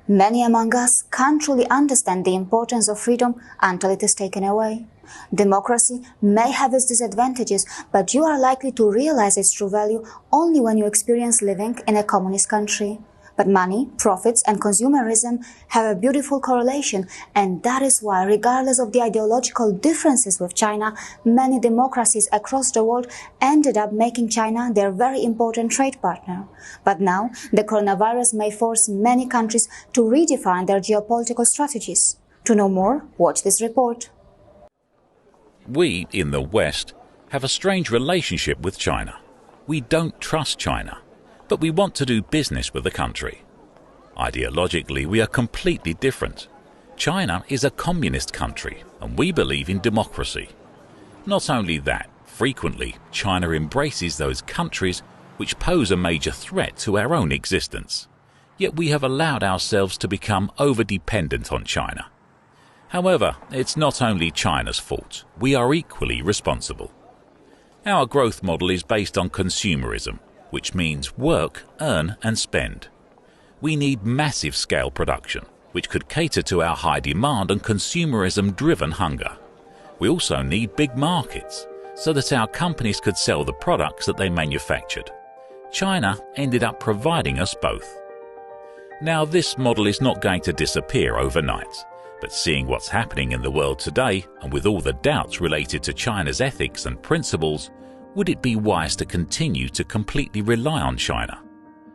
Many among us can't truly understand the importance of freedom until it is taken away. Democracy may have its disadvantages, but you are likely to realize its true value only when you experience living in a communist country. But money, profits, and consumerism have a beautiful correlation, and that is why, regardless of the ideological differences with China, many democracies across the world ended up making China their very important trade partner. But now, the coronavirus may force many countries to redefine their geopolitical strategies. To know more, watch this report. We, in the West, have a strange relationship with China. We don't trust China, but we want to do business with the country. Ideologically, we are completely different. China is a communist country, and we believe in democracy. Not only that, frequently China embraces those countries which pose a major threat to our own existence. Yet we have allowed ourselves to become over-dependent on China. However, it's not only China's fault. We are equally responsible. Our growth model is based on consumerism, which means work, earn and spend. We need massive scale production, which could cater to our high demand and consumerism-driven hunger. We also need big markets, so that our companies could sell the products that they manufactured. China ended up providing us both. Now, this model is not going to disappear overnight. But seeing what's happening in the world today, and with all the doubts related to China's ethics and principles, would it be wise to continue to completely rely on China?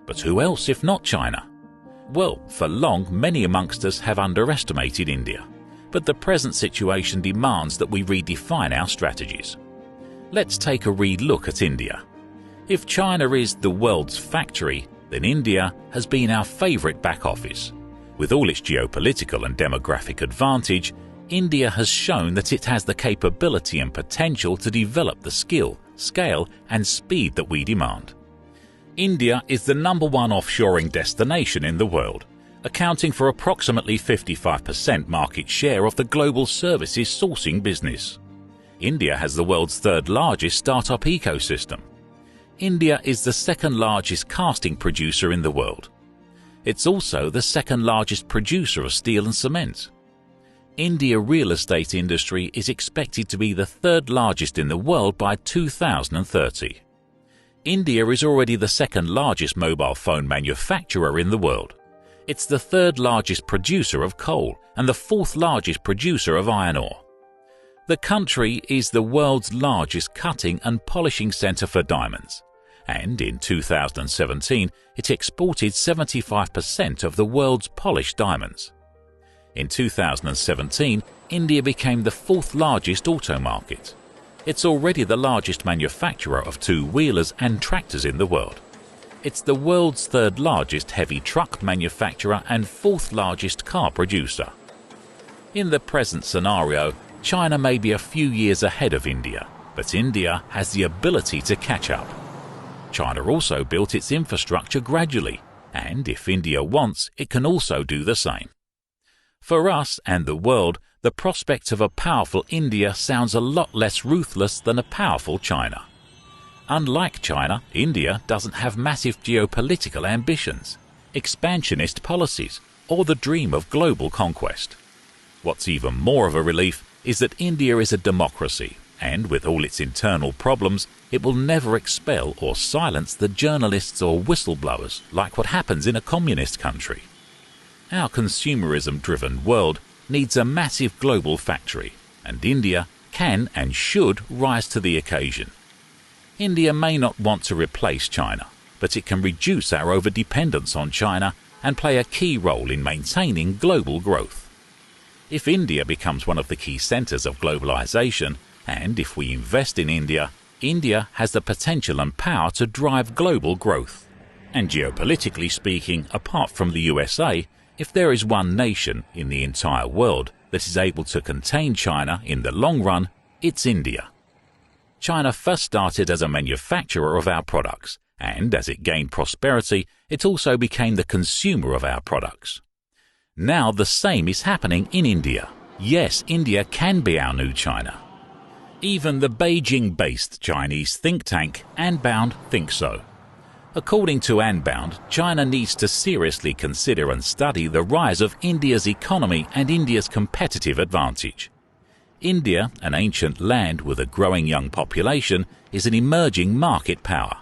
But who else if not China? Well, for long, many amongst us have underestimated India. But the present situation demands that we redefine our strategies. Let's take a re-look at India. If China is the world's factory, then India has been our favorite back office. With all its geopolitical and demographic advantage, India has shown that it has the capability and potential to develop the skill, scale and speed that we demand. India is the #1 offshoring destination in the world, accounting for approximately 55% market share of the global services sourcing business. India has the world's third largest startup ecosystem. India is the second largest casting producer in the world. It's also the second largest producer of steel and cement. India real estate industry is expected to be the third largest in the world by 2030. India is already the second largest mobile phone manufacturer in the world. It's the third largest producer of coal and the fourth largest producer of iron ore. The country is the world's largest cutting and polishing center for diamonds. And in 2017, it exported 75% of the world's polished diamonds. In 2017, India became the fourth largest auto market. It's already the largest manufacturer of two-wheelers and tractors in the world. It's the world's third largest heavy truck manufacturer and fourth largest car producer. In the present scenario, China may be a few years ahead of India, but India has the ability to catch up. China also built its infrastructure gradually, and if India wants, it can also do the same. For us and the world, the prospect of a powerful India sounds a lot less ruthless than a powerful China. Unlike China, India doesn't have massive geopolitical ambitions, expansionist policies, or the dream of global conquest. What's even more of a relief is that India is a democracy, and with all its internal problems, it will never expel or silence the journalists or whistleblowers like what happens in a communist country. Our consumerism-driven world needs a massive global factory, and India can and should rise to the occasion. India may not want to replace China, but it can reduce our overdependence on China and play a key role in maintaining global growth. If India becomes one of the key centers of globalization, and if we invest in India, India has the potential and power to drive global growth. And geopolitically speaking, apart from the USA, if there is one nation in the entire world that is able to contain China in the long run, it's India. China first started as a manufacturer of our products, and as it gained prosperity, it also became the consumer of our products. Now the same is happening in India. Yes, India can be our new China. Even the Beijing-based Chinese think tank Anbound thinks so. According to Unbound, China needs to seriously consider and study the rise of India's economy and India's competitive advantage. India, an ancient land with a growing young population, is an emerging market power.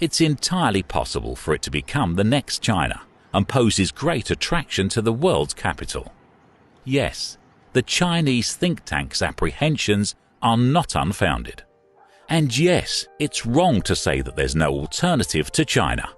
It's entirely possible for it to become the next China and poses great attraction to the world's capital. Yes, the Chinese think tank's apprehensions are not unfounded. And yes, it's wrong to say that there's no alternative to China.